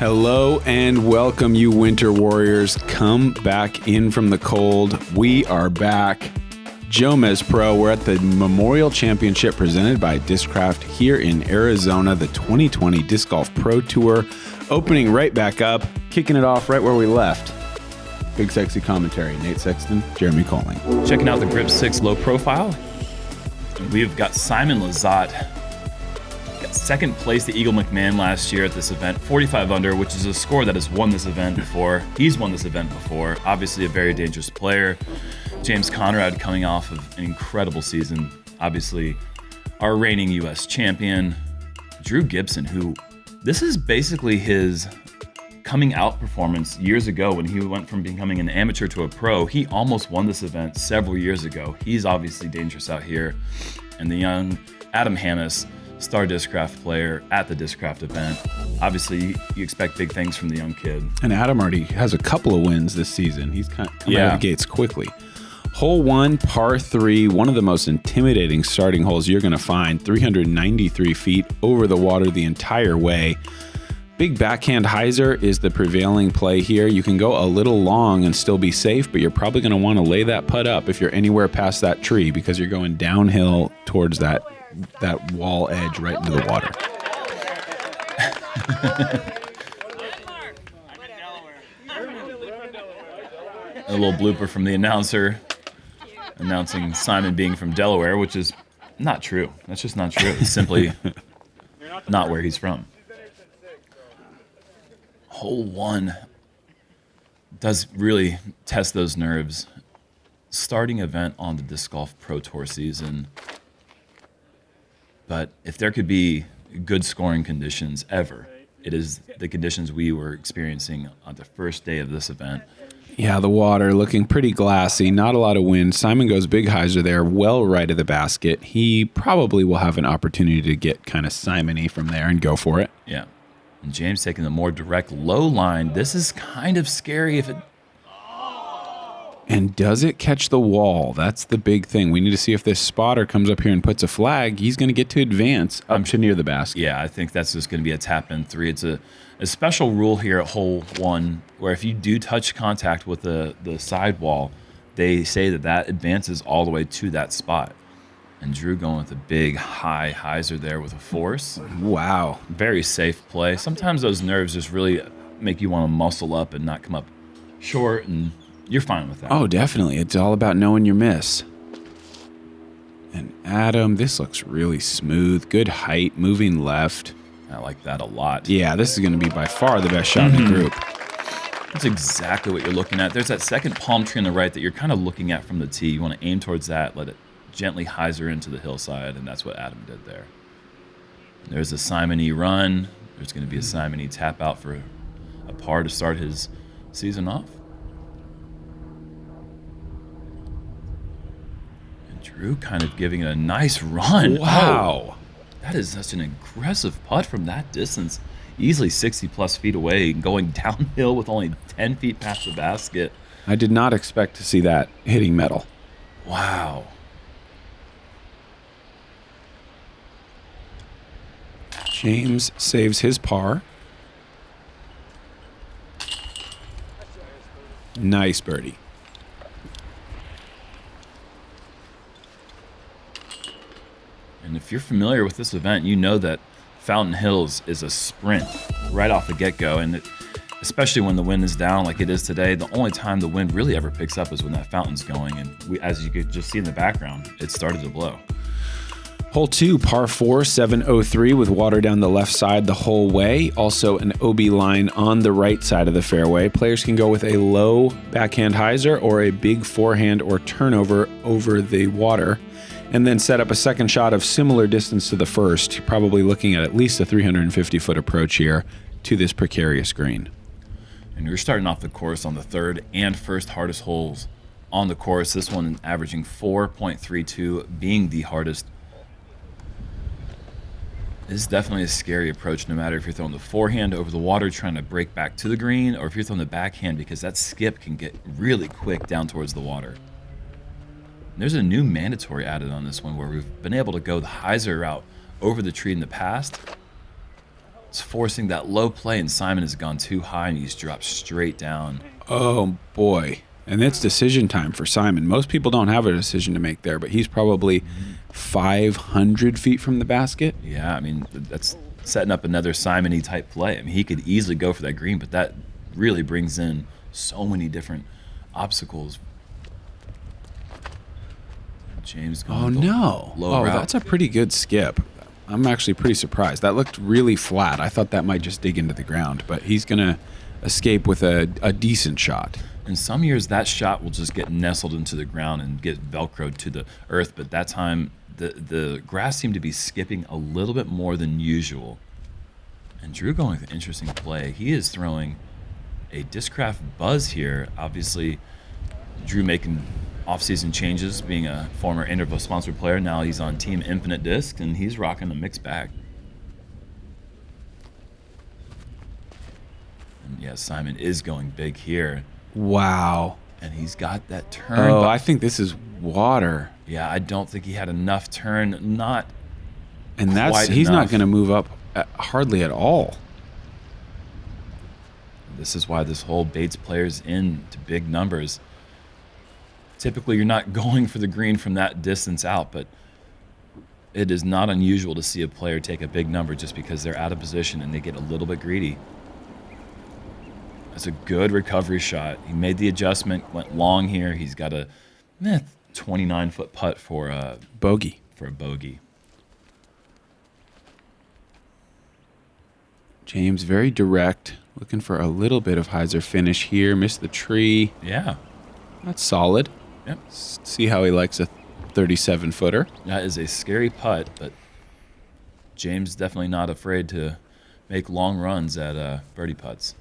Hello and welcome, you winter warriors. Come back in from the cold. We are back. JomezPro, we're at the Memorial Championship presented by Discraft here in Arizona, the 2020 Disc Golf Pro Tour, opening right back up, kicking it off right where we left. Big sexy commentary, Nate Sexton, Jeremy Colling. Checking out the Grip 6 low profile. We've got Simon Lizotte. Got second place to Eagle McMahon last year at this event, 45 under, which is a score that has won this event before. He's won this event before. Obviously a very dangerous player. James Conrad coming off of an incredible season. Obviously our reigning U.S. champion. Drew Gibson, who this is basically his coming out performance years ago when he went from becoming an amateur to a pro. He almost won this event several years ago. He's obviously dangerous out here. And the young Adam Hammes, star Discraft player at the Discraft event. Obviously, you expect big things from the young kid. And Adam already has a couple of wins this season. He's kind of coming out of the gates quickly. Hole 1, par 3, one of the most intimidating starting holes you're going to find. 393 feet over the water the entire way. Big backhand hyzer is the prevailing play here. You can go a little long and still be safe, but you're probably going to want to lay that putt up if you're anywhere past that tree because you're going downhill towards that wall edge right into the water. A little blooper from the announcer announcing Simon being from Delaware, which is not true. That's just not true. It's simply not where he's from. Hole 1 does really test those nerves. Starting event on the Disc Golf Pro Tour season. But if there could be good scoring conditions ever, it is the conditions we were experiencing on the first day of this event. Yeah, the water looking pretty glassy, not a lot of wind. Simon goes big hyzer there, well right of the basket. He probably will have an opportunity to get kind of Simon-y from there and go for it. Yeah. And James taking the more direct low line. This is kind of scary if it... And does it catch the wall? That's the big thing. We need to see if this spotter comes up here and puts a flag. He's going to get to advance up to near the basket. Yeah, I think that's just going to be a tap-in 3. It's a special rule here at hole 1 where if you do touch contact with the sidewall, they say that advances all the way to that spot. And Drew going with a big high hyzer there with a force. Wow. Very safe play. Sometimes those nerves just really make you want to muscle up and not come up short, and you're fine with that. Oh, definitely. It's all about knowing your miss. And Adam, this looks really smooth. Good height, moving left. I like that a lot. Yeah, this is going to be by far the best shot in the group. That's exactly what you're looking at. There's that second palm tree on the right that you're kind of looking at from the tee. You want to aim towards that, let it gently hyzer into the hillside, and that's what Adam did there. There's a Simon-y run. There's going to be a Simon-y tap out for a par to start his season off. And Drew kind of giving it a nice run. Wow. Oh, that is such an aggressive putt from that distance. Easily 60-plus feet away, going downhill with only 10 feet past the basket. I did not expect to see that hitting metal. Wow. James saves his par. Nice birdie. And if you're familiar with this event, you know that Fountain Hills is a sprint right off the get-go. And especially when the wind is down like it is today, the only time the wind really ever picks up is when that fountain's going. And as you could just see in the background, it started to blow. Hole 2, par 4, 703 with water down the left side the whole way. Also an OB line on the right side of the fairway. Players can go with a low backhand hyzer or a big forehand or turnover over the water, and then set up a second shot of similar distance to the first. You're probably looking at least a 350-foot approach here to this precarious green. And we're starting off the course on the third and first hardest holes on the course. This one averaging 4.32, being the hardest. This is definitely a scary approach, no matter if you're throwing the forehand over the water trying to break back to the green, or if you're throwing the backhand, because that skip can get really quick down towards the water. And there's a new mandatory added on this one where we've been able to go the hyzer route over the tree in the past. It's forcing that low play, and Simon has gone too high, and he's dropped straight down. Oh, boy. And it's decision time for Simon. Most people don't have a decision to make there, but he's probably 500 feet from the basket. Yeah, I mean, that's setting up another Simon-y type play. I mean, he could easily go for that green, but that really brings in so many different obstacles. James going low route. That's a pretty good skip. I'm actually pretty surprised. That looked really flat. I thought that might just dig into the ground, but he's going to escape with a decent shot. In some years, that shot will just get nestled into the ground and get Velcroed to the earth, but that time the grass seemed to be skipping a little bit more than usual. And Drew going with an interesting play. He is throwing a Discraft Buzz here. Obviously, Drew making off-season changes, being a former Interval-sponsored player. Now he's on Team Infinite Disc, and he's rocking a mixed bag. And yeah, Simon is going big here. Wow. And he's got that turn. Oh, I think this is water. Yeah, I don't think he had enough turn. He's not going to move up hardly at all. This is why this hole baits players into big numbers. Typically, you're not going for the green from that distance out, but it is not unusual to see a player take a big number just because they're out of position and they get a little bit greedy. That's a good recovery shot. He made the adjustment, went long here. He's got a 29-foot putt for a bogey. James very direct, looking for a little bit of hyzer finish here. Missed the tree. Yeah. That's solid. Yep. See how he likes a 37-footer. That is a scary putt, but James definitely not afraid to make long runs at birdie putts.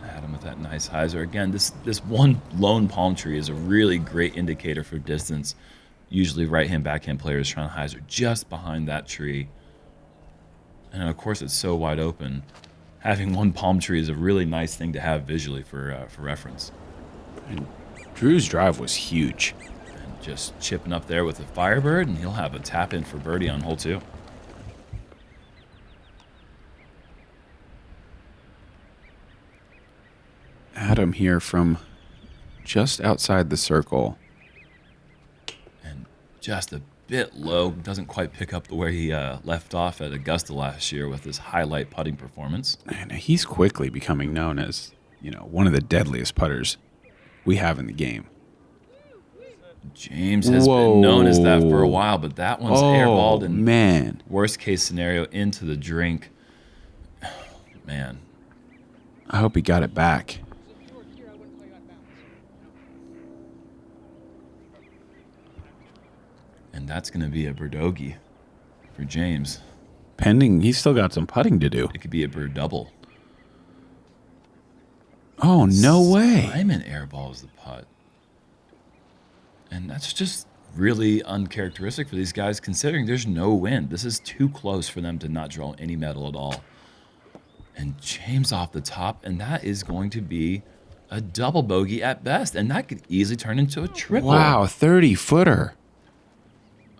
Adam with that nice hyzer. Again, this one lone palm tree is a really great indicator for distance. Usually right-hand, backhand players trying to hyzer just behind that tree. And of course, it's so wide open. Having one palm tree is a really nice thing to have visually for reference. And Drew's drive was huge. And just chipping up there with a Firebird, and he'll have a tap in for birdie on hole 2. Adam here from just outside the circle. And just a bit low, doesn't quite pick up the way he left off at Augusta last year with his highlight putting performance. And he's quickly becoming known as, one of the deadliest putters we have in the game. James has been known as that for a while, but that one's airballed and man. Worst case scenario into the drink. Man. I hope he got it back. And that's going to be a birdogey for James. Pending, he's still got some putting to do. It could be a bird double. Oh, no way. Simon airballs the putt. And that's just really uncharacteristic for these guys, considering there's no wind. This is too close for them to not draw any metal at all. And James off the top, and that is going to be a double bogey at best. And that could easily turn into a triple. Wow, 30-footer.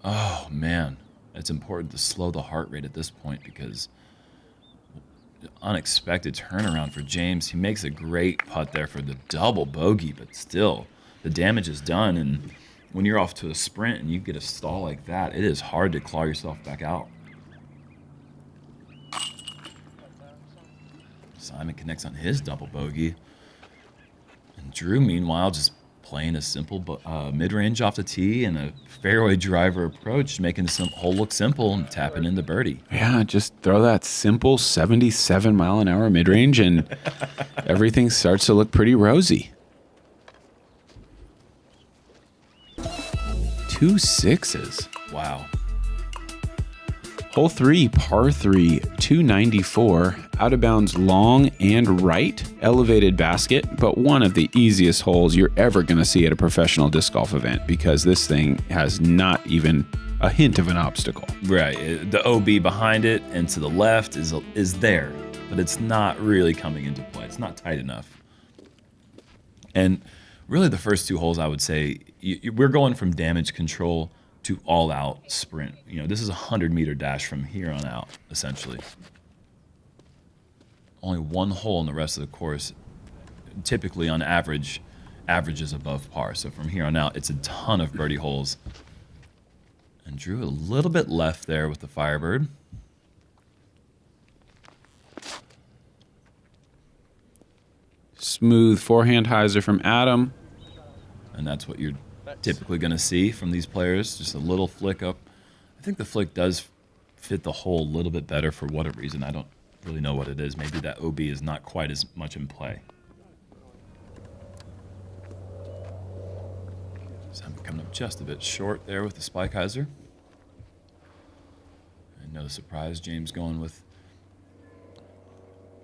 Oh, man. It's important to slow the heart rate at this point because unexpected turnaround for James. He makes a great putt there for the double bogey, but still, the damage is done. And when you're off to a sprint and you get a stall like that, it is hard to claw yourself back out. Simon connects on his double bogey. And Drew, meanwhile, just playing a simple mid-range off the tee and a fairway driver approach, making the hole look simple and tapping in the birdie. Yeah, just throw that simple 77-mile-an-hour mid-range and everything starts to look pretty rosy. 2 6s. Wow. Hole 3, par 3, 294, out of bounds long and right, elevated basket, but one of the easiest holes you're ever going to see at a professional disc golf event because this thing has not even a hint of an obstacle. Right. The OB behind it and to the left is there, but it's not really coming into play. It's not tight enough. And Really, the first 2 holes, I would say, we're going from damage control to all-out sprint. This is a 100-meter dash from here on out, essentially. Only 1 hole in the rest of the course, typically on average, averages above par. So from here on out, it's a ton of birdie holes. And Drew a little bit left there with the Firebird. Smooth forehand hyzer from Adam. And that's what you're typically going to see from these players, just a little flick up. I think the flick does fit the hole a little bit better for whatever reason. I don't really know what it is. Maybe that OB is not quite as much in play. So I'm coming up just a bit short there with the spike hyzer. And no surprise, James going with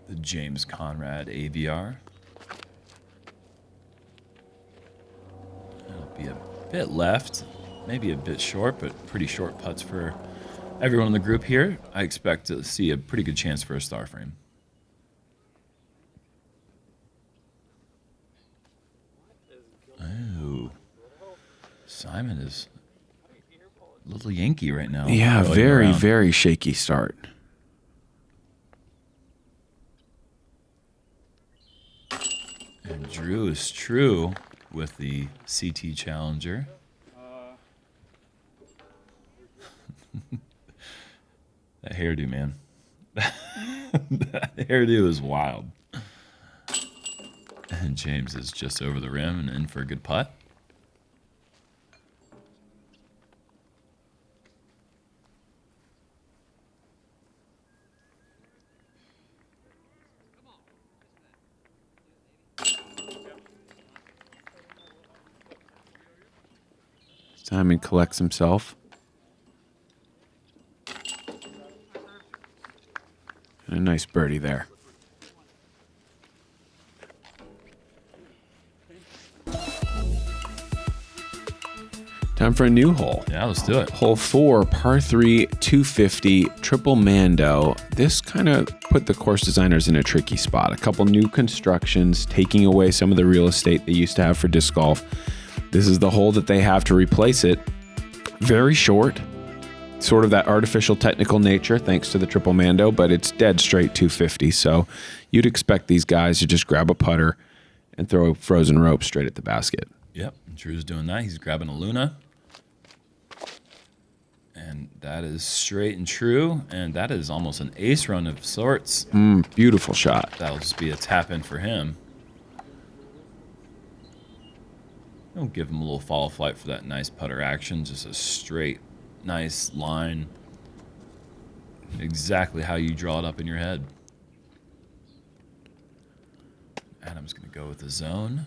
the James Conrad AVR. It'll be a bit left, maybe a bit short, but pretty short putts for everyone in the group here. I expect to see a pretty good chance for a star frame. Oh, Simon is a little Yankee right now. Yeah, very, very shaky start. And Drew is true with the CT Challenger. That hairdo, man. That hairdo is wild. And James is just over the rim and in for a good putt. Simon collects himself. And a nice birdie there. Time for a new hole. Yeah, let's do it. Hole 4, par 3, 250, triple Mandel. This kind of put the course designers in a tricky spot. A couple new constructions, taking away some of the real estate they used to have for disc golf. This is the hole that they have to replace it. Very short, sort of that artificial technical nature thanks to the triple Mando, but it's dead straight 250. So you'd expect these guys to just grab a putter and throw a frozen rope straight at the basket. Yep, Drew's doing that. He's grabbing a Luna. And that is straight and true. And that is almost an ace run of sorts. Beautiful shot. That'll just be a tap in for him. Don't give him a little follow flight for that nice putter action. Just a straight, nice line. Exactly how you draw it up in your head. Adam's going to go with the zone.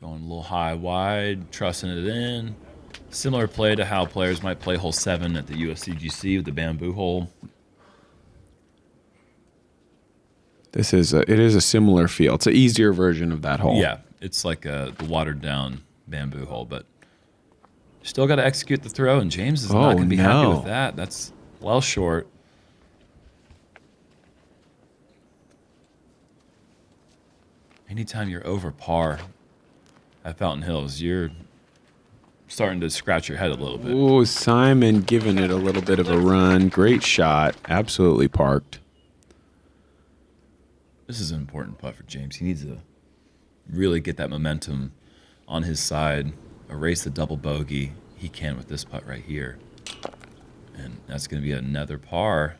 Going a little high, wide, trusting it in. Similar play to how players might play hole 7 at the USCGC with the bamboo hole. It is a similar feel. It's an easier version of that hole. Yeah, it's like the watered down bamboo hole, but still got to execute the throw, and James is not going to be happy with that. That's well short. Anytime you're over par at Fountain Hills, you're starting to scratch your head a little bit. Ooh, Simon giving it a little bit of a run. Great shot. Absolutely parked. This is an important putt for James. He needs to really get that momentum on his side, erase the double bogey. He can with this putt right here. And that's going to be another par.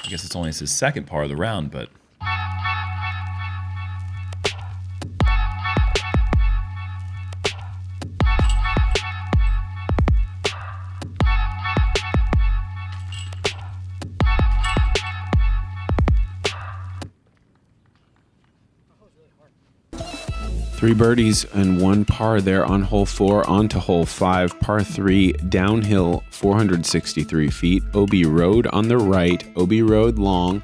I guess it's only his second par of the round, but... Three birdies and one par there on hole 4, on to hole 5, par 3, downhill 463 feet, OB Road on the right, OB Road long,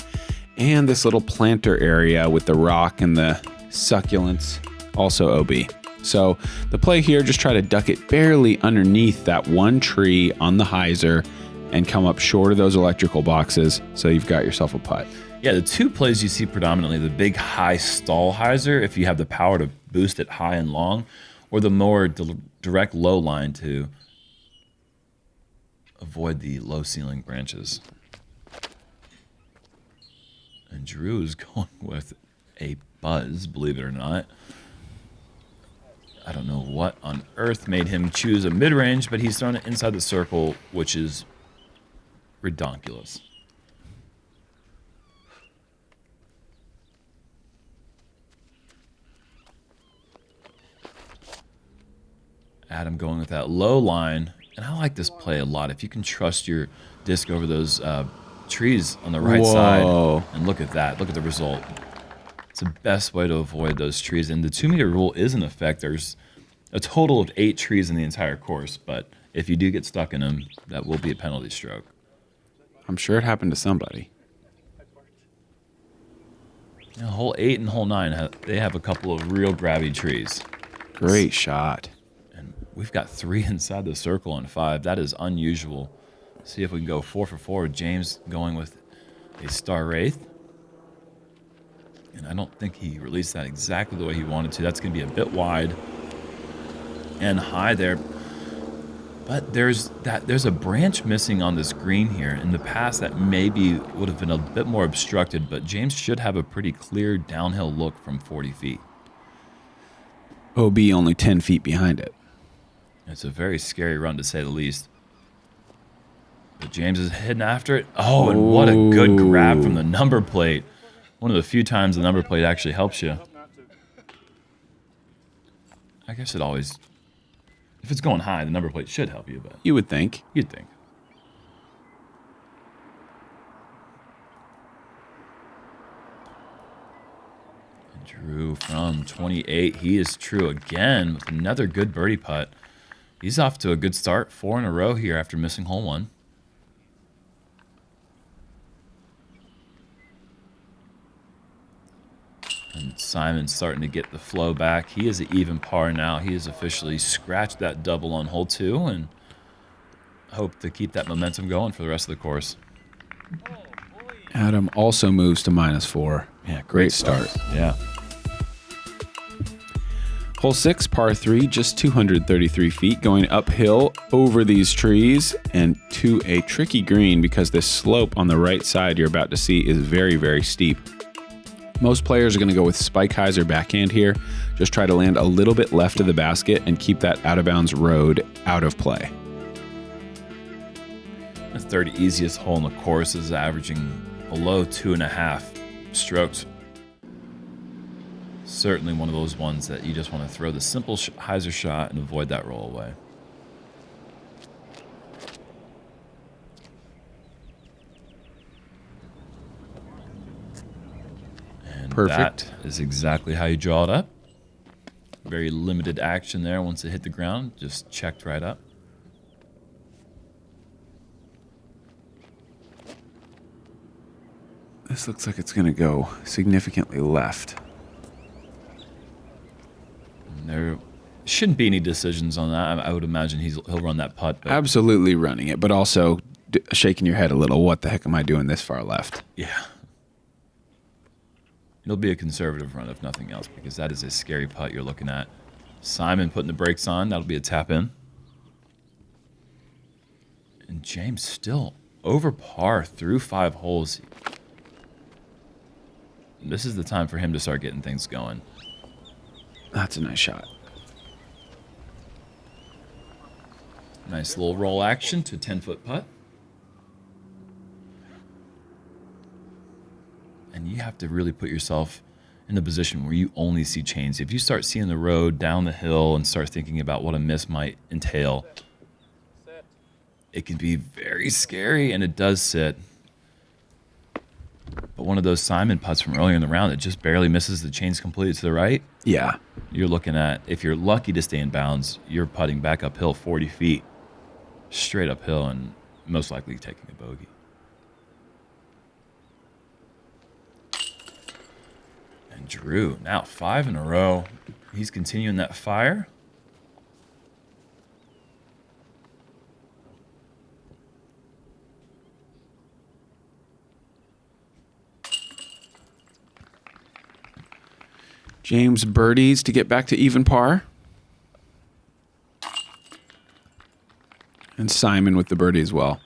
and this little planter area with the rock and the succulents, also OB. So the play here, just try to duck it barely underneath that one tree on the hyzer and come up short of those electrical boxes, so you've got yourself a putt. Yeah, the two plays you see predominantly, the big high stall hyzer, if you have the power to boost it high and long, or the more direct low line to avoid the low ceiling branches. And Drew is going with a buzz, believe it or not. I don't know what on earth made him choose a mid-range, but he's thrown it inside the circle, which is redonkulous. Adam going with that low line. And I like this play a lot. If you can trust your disc over those trees on the right side. And look at that. Look at the result. It's the best way to avoid those trees. And the 2-meter rule is in effect. There's a total of 8 trees in the entire course. But if you do get stuck in them, that will be a penalty stroke. I'm sure it happened to somebody. You know, hole 8 and hole 9, they have a couple of real grabby trees. Great shot. We've got 3 inside the circle on 5. That is unusual. See if we can go 4 for 4 with James going with a star wraith. And I don't think he released that exactly the way he wanted to. That's going to be a bit wide and high there. But there's a branch missing on this green here. In the past, that maybe would have been a bit more obstructed, but James should have a pretty clear downhill look from 40 feet. OB only 10 feet behind it. It's a very scary run, to say the least. But James is heading after it. Oh, and what a good grab from the number plate. One of the few times the number plate actually helps you. I guess it always... If it's going high, the number plate should help you, but... You would think. You'd think. And Drew from 28. He is true again with another good birdie putt. He's off to a good start. 4 in a row here after missing hole 1. And Simon's starting to get the flow back. He is an even par now. He has officially scratched that double on hole 2 and hope to keep that momentum going for the rest of the course. Adam also moves to -4. Yeah, great start. Yeah. Hole 6, par 3, just 233 feet, going uphill over these trees and to a tricky green because this slope on the right side you're about to see is very, very steep. Most players are going to go with spike hyzer backhand here. Just try to land a little bit left of the basket and keep that out of bounds road out of play. The third easiest hole in the course is averaging below 2.5 strokes. Certainly one of those ones that you just want to throw the simple hyzer shot and avoid that roll away. And perfect. That is exactly how you draw it up. Very limited action there. Once it hit the ground, just checked right up. This looks like it's going to go significantly left. There shouldn't be any decisions on that. I would imagine he'll run that putt. But absolutely running it, but also shaking your head a little. What the heck am I doing this far left? Yeah. It'll be a conservative run if nothing else, because that is a scary putt you're looking at. Simon putting the brakes on. That'll be a tap in. And James still over par through 5 holes. This is the time for him to start getting things going. That's a nice shot. Nice little roll action to 10-foot putt. And you have to really put yourself in the position where you only see chains. If you start seeing the road down the hill and start thinking about what a miss might entail, it can be very scary, and it does sit. But one of those Simon putts from earlier in the round that just barely misses the chains completely to the right. Yeah. You're looking at, if you're lucky to stay in bounds, you're putting back uphill 40 feet, straight uphill, and most likely taking a bogey. And Drew, now 5 in a row. He's continuing that fire. James birdies to get back to even par. And Simon with the birdie as well.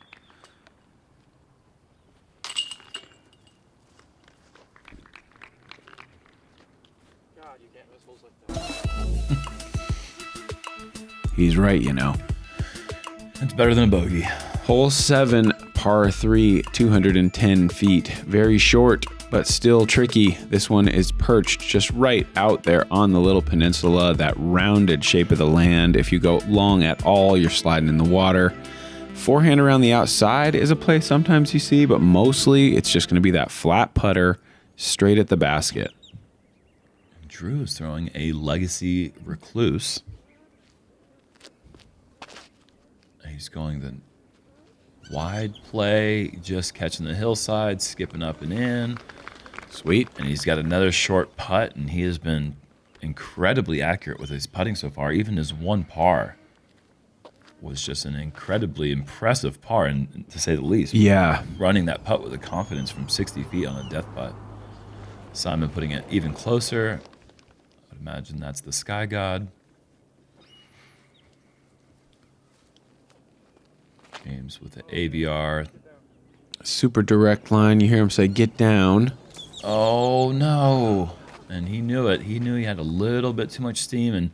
God, you can't miss holes like that. He's right, you know. It's better than a bogey. Hole 7, par 3, 210 feet. Very short, but still tricky. This one is perched just right out there on the little peninsula, that rounded shape of the land. If you go long at all, you're sliding in the water. Forehand around the outside is a play sometimes you see, but mostly it's just going to be that flat putter straight at the basket. Drew is throwing a Legacy Recluse. He's going the wide play, just catching the hillside, skipping up and in. Sweet. And he's got another short putt, and he has been incredibly accurate with his putting so far. Even his one par was just an incredibly impressive par, and to say the least. Yeah. Running that putt with a confidence from 60 feet on a death putt. Simon putting it even closer. I would imagine that's the Sky God. James with the AVR. Super direct line. You hear him say, get down. Oh, no. And he knew it. He knew he had a little bit too much steam, and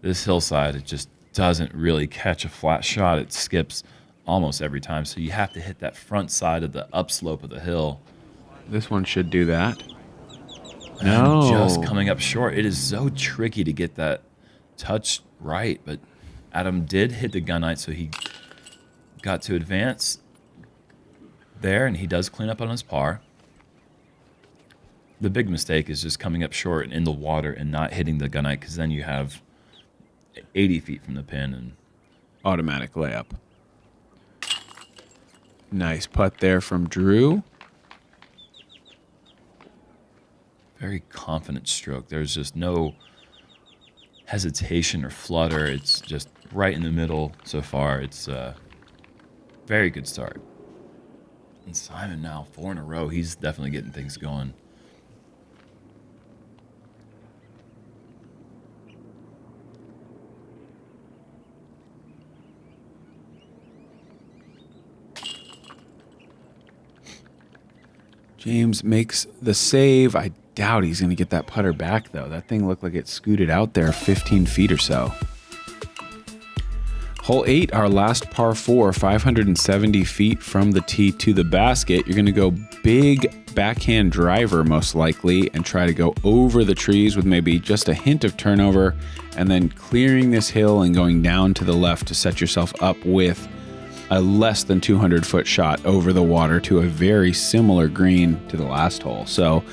this hillside, it just doesn't really catch a flat shot. It skips almost every time, so you have to hit that front side of the upslope of the hill. This one should do that. And just coming up short. It is so tricky to get that touch right, but Adam did hit the gunite, so he got to advance there, and he does clean up on his par. The big mistake is just coming up short and in the water and not hitting the gunite, because then you have 80 feet from the pin and automatic layup. Nice putt there from Drew. Very confident stroke. There's just no hesitation or flutter. It's just right in the middle so far. It's a very good start. And Simon now 4 in a row. He's definitely getting things going. James makes the save. I doubt he's going to get that putter back, though. That thing looked like it scooted out there 15 feet or so. Hole 8, our last par 4, 570 feet from the tee to the basket. You're going to go big backhand driver, most likely, and try to go over the trees with maybe just a hint of turnover, and then clearing this hill and going down to the left to set yourself up with a less than 200-foot shot over the water to a very similar green to the last hole. So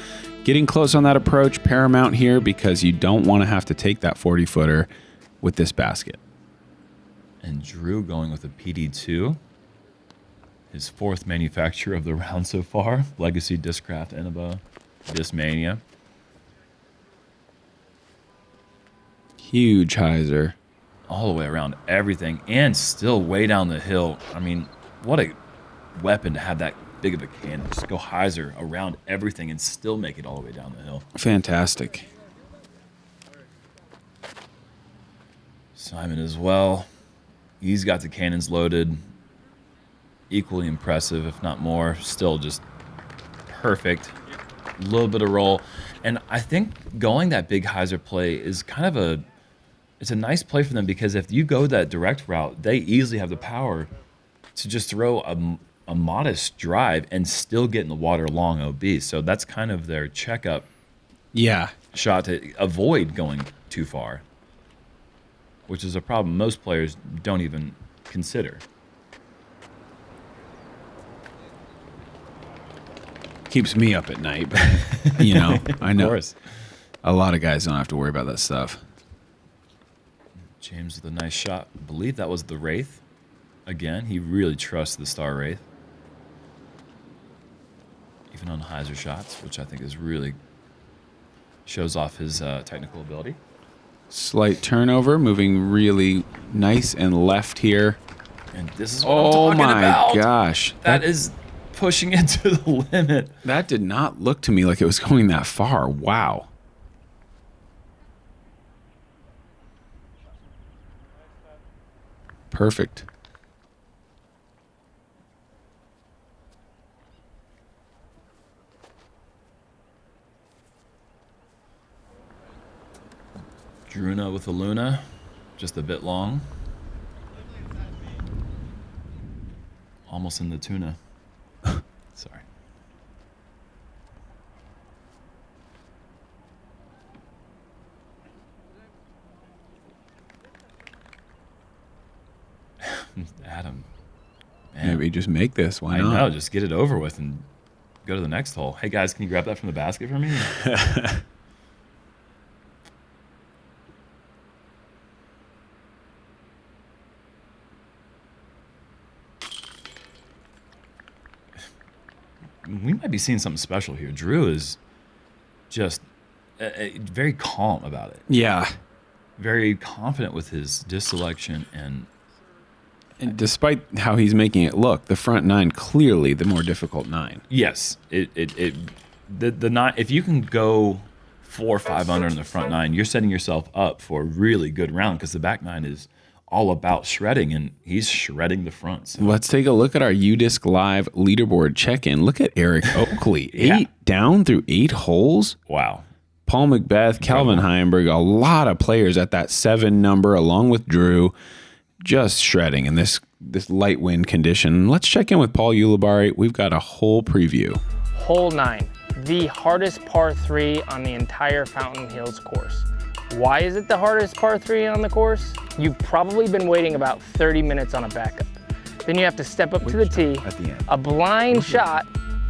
getting close on that approach, paramount here, because you don't want to have to take that 40-footer with this basket. And Drew going with a PD2. His 4th manufacturer of the round so far. Legacy Discraft Innova Discmania. Huge hyzer. All the way around everything, and still way down the hill. I mean, what a weapon to have that big of a cannon. Just go hyzer around everything and still make it all the way down the hill. Fantastic. Simon as well. He's got the cannons loaded. Equally impressive, if not more. Still just perfect. A little bit of roll. And I think going that big hyzer play is kind of it's a nice play for them, because if you go that direct route, they easily have the power to just throw a modest drive and still get in the water long OB. So that's kind of their checkup shot to avoid going too far, which is a problem most players don't even consider. Keeps me up at night, but, you know, I know. Of course. A lot of guys don't have to worry about that stuff. James with a nice shot. I believe that was the Wraith. Again, he really trusts the Star Wraith. Even on hyzer shots, which I think is really shows off his technical ability. Slight turnover, moving really nice and left here. And this is what I'm talking about. Oh my gosh. That is pushing it to the limit. That did not look to me like it was going that far. Wow. Perfect. Druna with a Luna, just a bit long. Almost in the tuna. Sorry. Adam. Man. Maybe just make this. Why I not? know, just get it over with and go to the next hole. Hey guys, can you grab that from the basket for me? We might be seeing something special here. Drew is just very calm about it. Yeah. Very confident with his disc selection, and despite how he's making it look, the front 9 clearly the more difficult 9. yes, the 9. If you can go 4 or 5 under in the front 9, you're setting yourself up for a really good round because the back 9 is all about shredding, and he's shredding the front. So. Let's take a look at our UDisc Live leaderboard check-in. Look at Eric Oakley. Yeah. 8 down through 8 holes. Wow. Paul Macbeth, Calvin Heimberg, a lot of players at that 7 number, along with Drew, just shredding in this light wind condition. Let's check in with Paul Ulibarri. We've got a whole preview. Hole 9, the hardest par 3 on the entire Fountain Hills course. Why is it the hardest par 3 on the course? You've probably been waiting about 30 minutes on a backup. Then you have to step up to the tee, at the end. a blind shot,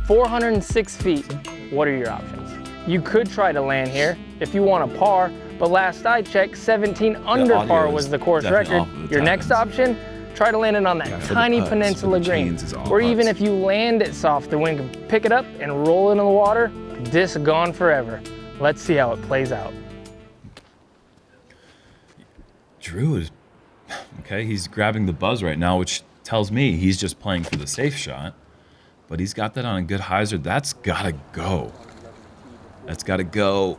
406 feet. What are your options? You could try to land here if you want a par, but last I checked, 17 under audio par is was the course definitely record. off of the Your top next ends. option, try to land it on that Yeah, for the tiny putts, peninsula for the green. chains is all Or even putts. if you land it soft, the wind can pick it up and roll it in the water, disc gone forever. Let's see how it plays out. Drew is okay. He's grabbing the buzz right now, which tells me he's just playing for the safe shot. But he's got that on a good hyzer. That's gotta go. That's gotta go.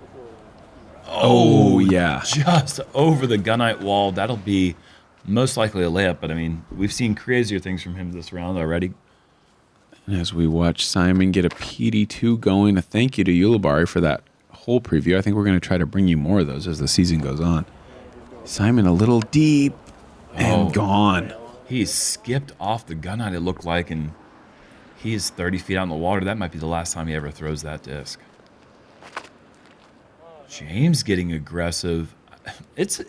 Oh, yeah. Just over the gunite wall. That'll be most likely a layup. But I mean, we've seen crazier things from him this round already. And as we watch Simon get a PD2 going, a thank you to Ulibarri for that whole preview. I think we're going to try to bring you more of those as the season goes on. Simon a little deep and gone. He skipped off the gunite, it looked like, and he is 30 feet out in the water. That might be the last time he ever throws that disc. James getting aggressive. It's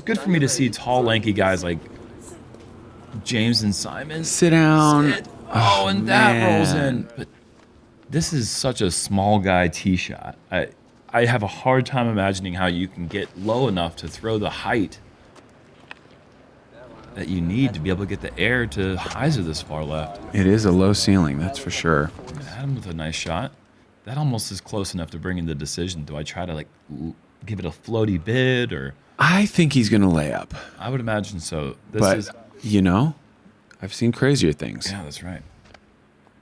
good for me to see tall, lanky guys like James and Simon. Sit down. Sit. Oh, and that man. rolls in. But this is such a small guy tee shot. I have a hard time imagining how you can get low enough to throw the height that you need to be able to get the air to hyzer this far left. It is a low ceiling, that's for sure. Adam with a nice shot. That almost is close enough to bring in the decision. Do I try to give it a floaty bid, or? I think he's going to lay up. I would imagine so. But, I've seen crazier things. Yeah, that's right.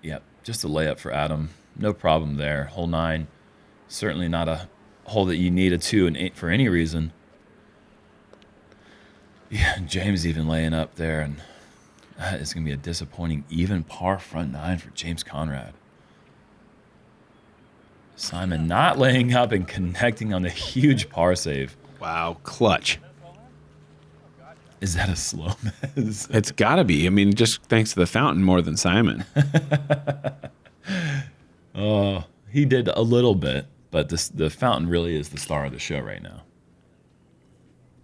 Yep, just a layup for Adam. No problem there. Hole 9, certainly not a hole that you need a 2 and 8 for any reason. Yeah, James even laying up there, and that is going to be a disappointing even par front 9 for James Conrad. Simon not laying up and connecting on the huge par save. Wow, clutch. Is that a slow mess? It's got to be. I mean, just thanks to the fountain more than Simon. Oh, he did a little bit, but the fountain really is the star of the show right now.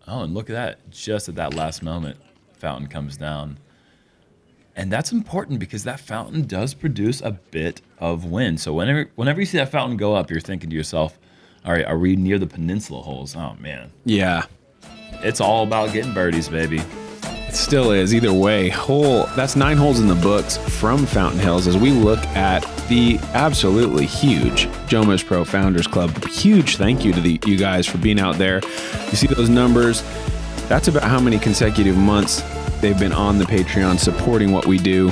Oh, and look at that. Just at that last moment, fountain comes down. And that's important because that fountain does produce a bit of wind. So whenever you see that fountain go up, you're thinking to yourself, all right, are we near the peninsula holes? Oh, man. Yeah. It's all about getting birdies, baby. It still is. Either way, that's 9 holes in the books from Fountain Hills as we look at the absolutely huge JomezPro Founders Club. Huge thank you to you guys for being out there. You see those numbers? That's about how many consecutive months they've been on the Patreon supporting what we do.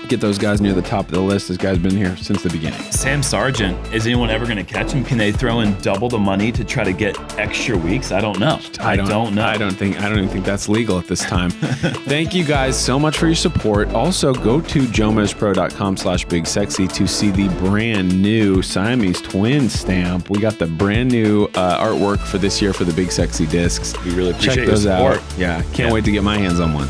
Get those guys near the top of the list. This guy's been here since the beginning. Sam Sargent, is anyone ever going to catch him? Can they throw in double the money to try to get extra weeks? I don't know. I don't know. I don't even think that's legal at this time. Thank you guys so much for your support. Also, go to JomezPro.com/bigsexy to see the brand new Siamese twin stamp. We got the brand new artwork for this year for the Big Sexy discs. We really appreciate Check those your support. out. Yeah, can't wait to get my hands on one.